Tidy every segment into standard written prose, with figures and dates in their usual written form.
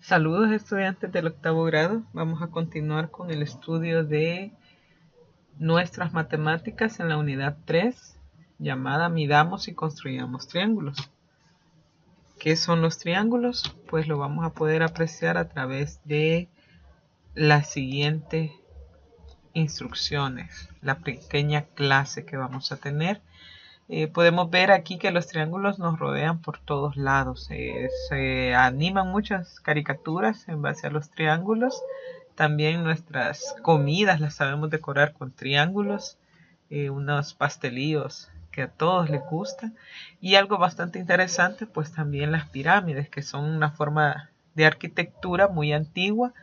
Saludos estudiantes del octavo grado. Vamos a continuar con el estudio de nuestras matemáticas en la unidad 3, llamada Midamos y construyamos triángulos. ¿Qué son los triángulos? Pues lo vamos a poder apreciar a través de las siguientes instrucciones, la pequeña clase que vamos a tener. Podemos ver aquí que los triángulos nos rodean por todos lados. Se animan muchas caricaturas en base a los triángulos. También nuestras comidas las sabemos decorar con triángulos. Unos pastelillos que a todos les gusta. Y algo bastante interesante, pues también las pirámides, que son una forma de arquitectura muy antigua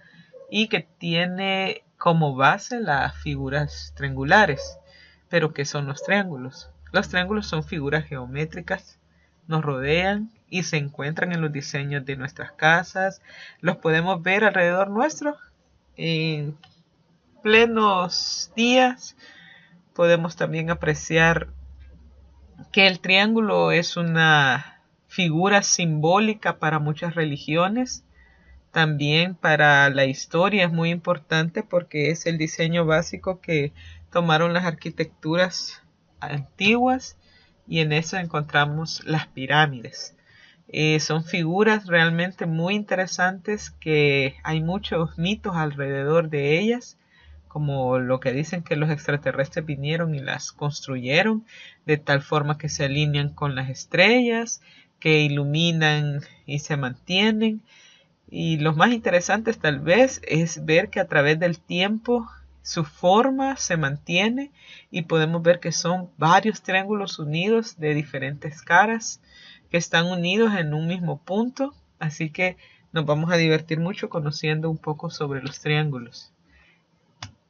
y que tiene como base las figuras triangulares. Pero ¿qué son los triángulos? Los triángulos son figuras geométricas, nos rodean y se encuentran en los diseños de nuestras casas. Los podemos ver alrededor nuestro en plenos días. Podemos también apreciar que el triángulo es una figura simbólica para muchas religiones. También para la historia es muy importante porque es el diseño básico que tomaron las arquitecturas antiguas y en eso encontramos las pirámides. Son figuras realmente muy interesantes que hay muchos mitos alrededor de ellas, como lo que dicen que los extraterrestres vinieron y las construyeron de tal forma que se alinean con las estrellas, que iluminan y se mantienen. Y lo más interesante tal vez es ver que a través del tiempo su forma se mantiene y podemos ver que son varios triángulos unidos de diferentes caras que están unidos en un mismo punto. Así que nos vamos a divertir mucho conociendo un poco sobre los triángulos.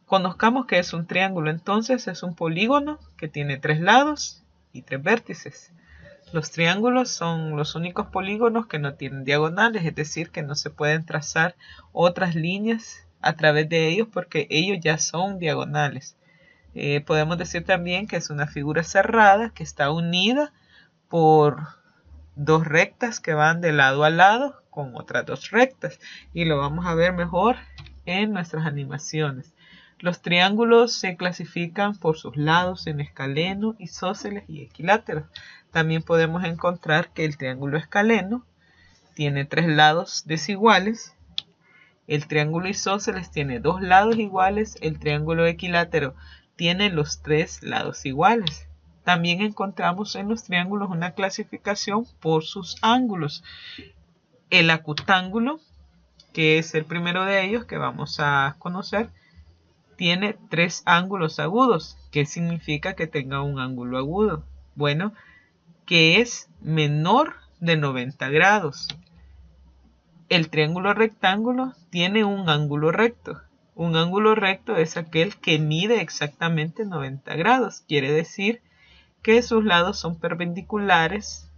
Conozcamos qué es un triángulo. Entonces es un polígono que tiene 3 lados y 3 vértices. Los triángulos son los únicos polígonos que no tienen diagonales, es decir, que no se pueden trazar otras líneas a través de ellos porque ellos ya son diagonales. Podemos decir también que es una figura cerrada que está unida por dos rectas que van de lado a lado con otras dos rectas, y lo vamos a ver mejor en nuestras animaciones. Los triángulos se clasifican por sus lados en escaleno, isósceles y equiláteros. También podemos encontrar que el triángulo escaleno tiene 3 lados desiguales, el triángulo isósceles tiene 2 lados iguales, el triángulo equilátero tiene los 3 lados iguales. También encontramos en los triángulos una clasificación por sus ángulos. El acutángulo, que es el primero de ellos que vamos a conocer, tiene 3 ángulos agudos. ¿Qué significa que tenga un ángulo agudo? Bueno, que es menor de 90 grados. El triángulo rectángulo tiene un ángulo recto. Un ángulo recto es aquel que mide exactamente 90 grados. Quiere decir que sus lados son perpendiculares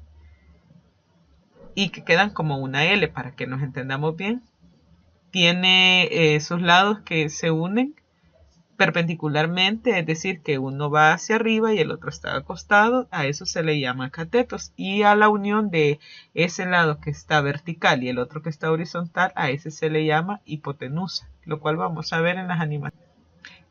y que quedan como una L para que nos entendamos bien. Tiene sus lados que se unen perpendicularmente, es decir, que uno va hacia arriba y el otro está acostado. A eso se le llama catetos, y a la unión de ese lado que está vertical y el otro que está horizontal, a ese se le llama hipotenusa, lo cual vamos a ver en las animaciones.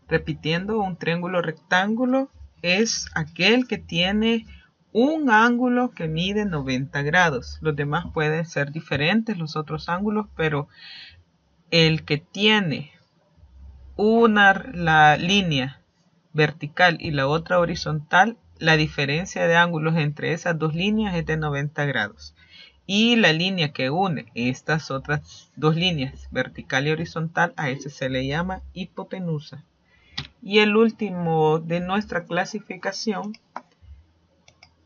Repitiendo, un triángulo rectángulo es aquel que tiene un ángulo que mide 90 grados. Los demás pueden ser diferentes, los otros ángulos, pero el que tiene la línea vertical y la otra horizontal, la diferencia de ángulos entre esas dos líneas es de 90 grados. Y la línea que une estas otras dos líneas, vertical y horizontal, a ese se le llama hipotenusa. Y el último de nuestra clasificación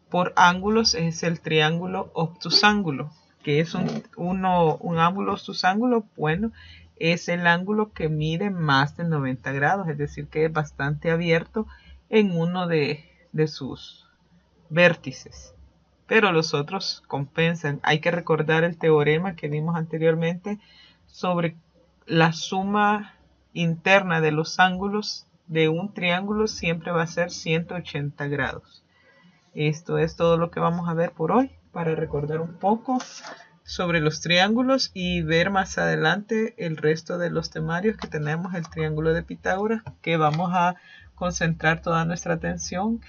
por ángulos es el triángulo obtusángulo, que es un ángulo obtusángulo. Bueno, es el ángulo que mide más de 90 grados, es decir, que es bastante abierto en uno de sus vértices. Pero los otros compensan. Hay que recordar el teorema que vimos anteriormente sobre la suma interna de los ángulos de un triángulo siempre va a ser 180 grados. Esto es todo lo que vamos a ver por hoy. Para recordar un poco, sobre los triángulos y ver más adelante el resto de los temarios que tenemos, el triángulo de Pitágoras, que vamos a concentrar toda nuestra atención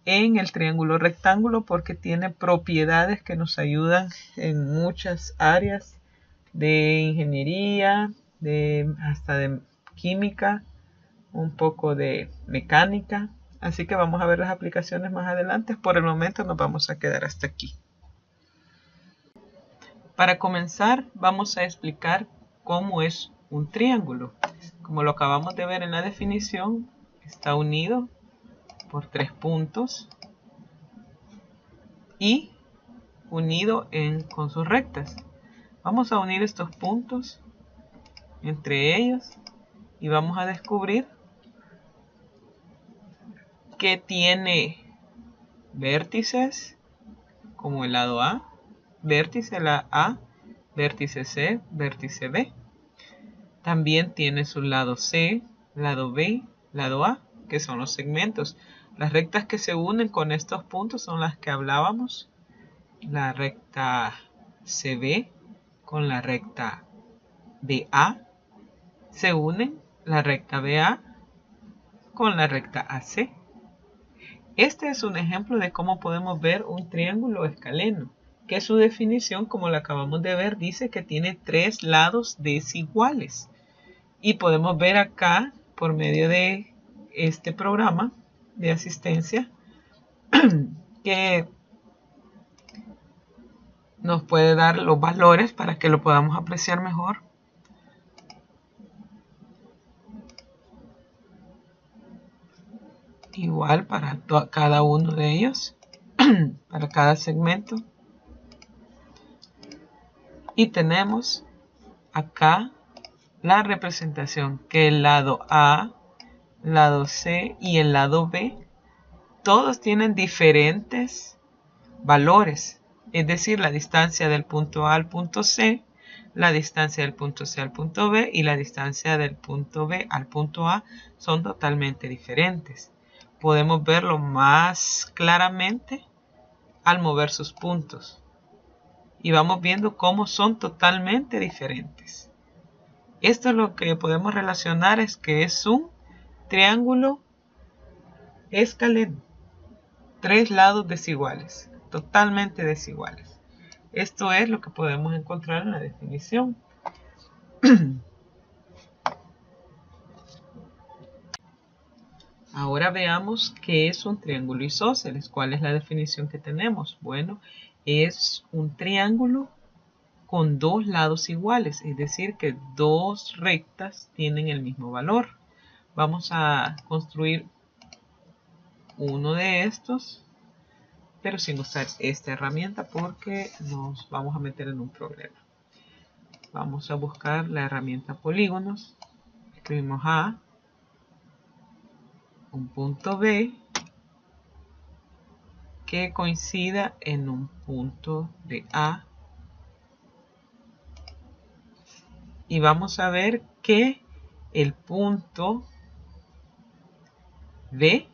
en el triángulo rectángulo porque tiene propiedades que nos ayudan en muchas áreas de ingeniería, hasta de química, un poco de mecánica. Así que vamos a ver las aplicaciones más adelante. Por el momento nos vamos a quedar hasta aquí. Para comenzar, vamos a explicar cómo es un triángulo. Como lo acabamos de ver en la definición, está unido por 3 puntos y unido con sus rectas. Vamos a unir estos puntos entre ellos y vamos a descubrir que tiene vértices como el lado A, vértice la A, vértice C, vértice B. También tiene su lado C, lado B, lado A, que son los segmentos. Las rectas que se unen con estos puntos son las que hablábamos. La recta CB con la recta BA se unen la recta BA con la recta AC. Este es un ejemplo de cómo podemos ver un triángulo escaleno, que su definición, como la acabamos de ver, dice que tiene 3 lados desiguales. Y podemos ver acá, por medio de este programa de asistencia, que nos puede dar los valores para que lo podamos apreciar mejor. Igual para cada uno de ellos, para cada segmento. Y tenemos acá la representación que el lado A, lado C y el lado B, todos tienen diferentes valores. Es decir, la distancia del punto A al punto C, la distancia del punto C al punto B y la distancia del punto B al punto A son totalmente diferentes. Podemos verlo más claramente al mover sus puntos. Y vamos viendo cómo son totalmente diferentes. Esto es lo que podemos relacionar, es que es un triángulo escaleno. 3 lados desiguales, totalmente desiguales. Esto es lo que podemos encontrar en la definición. Ahora veamos qué es un triángulo isósceles. ¿Cuál es la definición que tenemos? Bueno, es un triángulo con 2 lados iguales, es decir, que 2 rectas tienen el mismo valor. Vamos a construir uno de estos, pero sin usar esta herramienta porque nos vamos a meter en un problema. Vamos a buscar la herramienta polígonos. Escribimos A, un punto B que coincida en un punto de A. Y vamos a ver que el punto B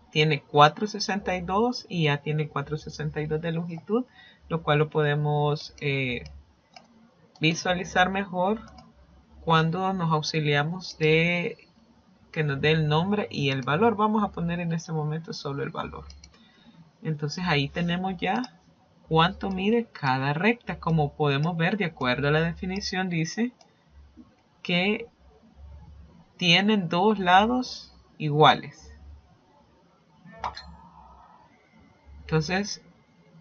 tiene 4,62 y A tiene 4,62 de longitud, lo cual lo podemos visualizar mejor cuando nos auxiliamos de que nos dé el nombre y el valor. Vamos a poner en este momento solo el valor. Entonces ahí tenemos ya cuánto mide cada recta. Como podemos ver, de acuerdo a la definición, dice que tienen 2 lados iguales. Entonces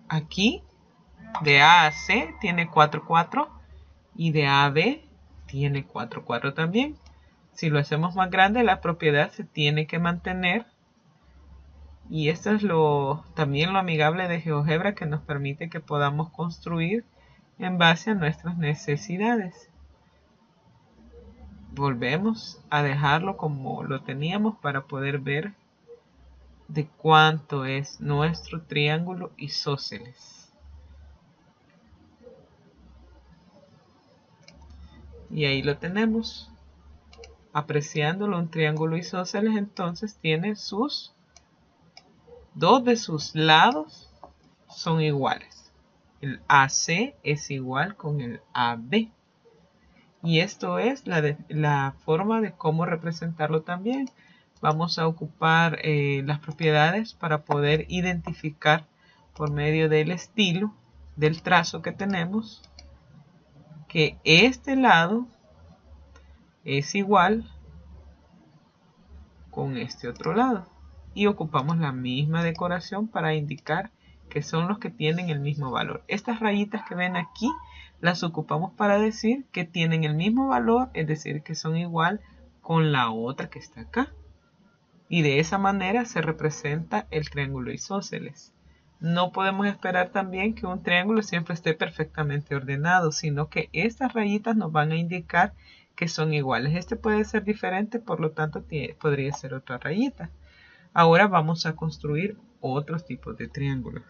aquí de A a C tiene 4,4 y de A a B tiene 4,4 también. Si lo hacemos más grande, la propiedad se tiene que mantener. Y esto es también lo amigable de GeoGebra, que nos permite que podamos construir en base a nuestras necesidades. Volvemos a dejarlo como lo teníamos para poder ver de cuánto es nuestro triángulo isósceles. Y ahí lo tenemos. Apreciándolo, un triángulo isósceles entonces tiene dos de sus lados son iguales. El AC es igual con el AB. Y esto es la forma de cómo representarlo también. Vamos a ocupar las propiedades para poder identificar por medio del estilo, del trazo que tenemos, que este lado es igual con este otro lado. Y ocupamos la misma decoración para indicar que son los que tienen el mismo valor. Estas rayitas que ven aquí las ocupamos para decir que tienen el mismo valor, es decir, que son igual con la otra que está acá. Y de esa manera se representa el triángulo isósceles. No podemos esperar también que un triángulo siempre esté perfectamente ordenado, sino que estas rayitas nos van a indicar que son iguales. Este puede ser diferente, por lo tanto podría ser otra rayita. Ahora vamos a construir otros tipos de triángulos.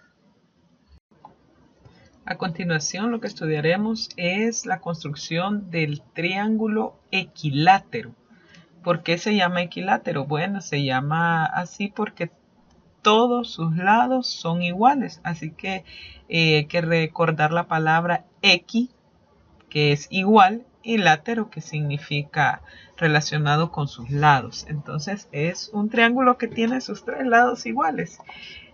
A continuación lo que estudiaremos es la construcción del triángulo equilátero. ¿Por qué se llama equilátero? Bueno, se llama así porque todos sus lados son iguales. Así que hay que recordar la palabra equi, que es igual, y látero, que significa relacionado con sus lados. Entonces es un triángulo que tiene sus tres lados iguales.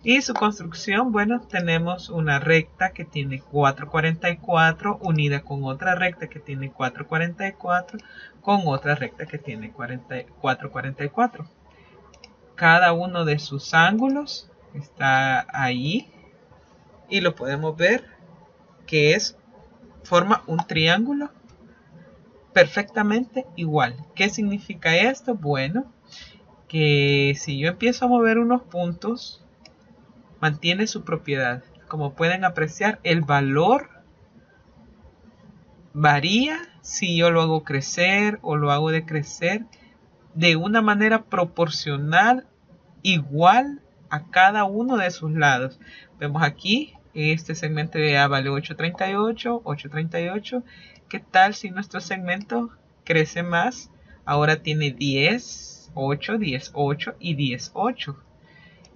Y su construcción, bueno, tenemos una recta que tiene 4,44 unida con otra recta que tiene 4,44 con otra recta que tiene 4,44. Cada uno de sus ángulos está ahí y lo podemos ver que forma un triángulo perfectamente igual. ¿Qué significa esto? Bueno, que si yo empiezo a mover unos puntos, mantiene su propiedad. Como pueden apreciar, el valor varía si yo lo hago crecer o lo hago decrecer de una manera proporcional, igual a cada uno de sus lados. Vemos aquí, este segmento de A vale 8,38, 8,38. ¿Qué tal si nuestro segmento crece más? Ahora tiene 10, 8, 10, 8 y 10, 8.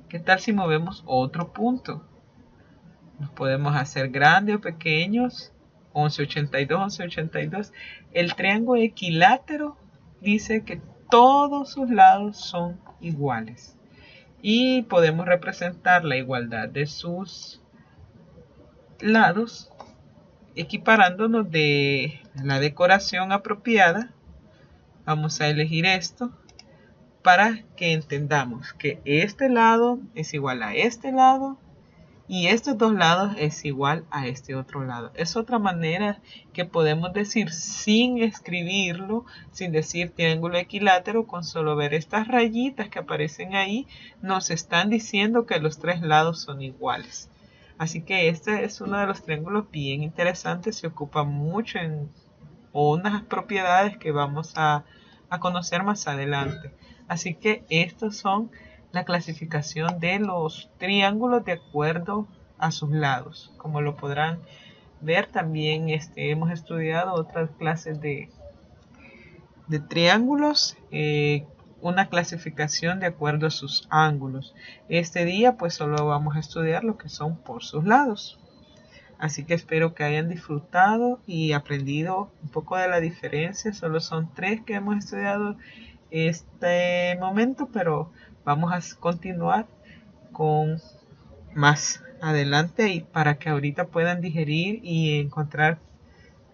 ¿Qué tal si movemos otro punto? Los podemos hacer grandes o pequeños. 11,82, 11,82. El triángulo equilátero dice que todos sus lados son iguales. Y podemos representar la igualdad de sus lados equiparándonos de la decoración apropiada. Vamos a elegir esto para que entendamos que este lado es igual a este lado y estos dos lados es igual a este otro lado. Es otra manera que podemos decir sin escribirlo, sin decir triángulo equilátero, con solo ver estas rayitas que aparecen ahí, nos están diciendo que los tres lados son iguales. Así que este es uno de los triángulos bien interesantes, se ocupa mucho en unas propiedades que vamos a conocer más adelante. Así que estos son la clasificación de los triángulos de acuerdo a sus lados. Como lo podrán ver, también hemos estudiado otras clases de triángulos, una clasificación de acuerdo a sus ángulos. Este día pues solo vamos a estudiar lo que son por sus lados. Así que espero que hayan disfrutado y aprendido un poco de la diferencia. Solo son tres que hemos estudiado este momento, pero vamos a continuar con más adelante y para que ahorita puedan digerir y encontrar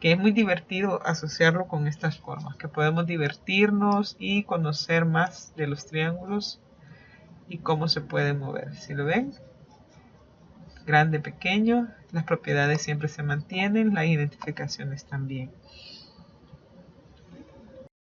que es muy divertido asociarlo con estas formas, que podemos divertirnos y conocer más de los triángulos y cómo se pueden mover. Si lo ven, grande, pequeño, las propiedades siempre se mantienen, las identificaciones también.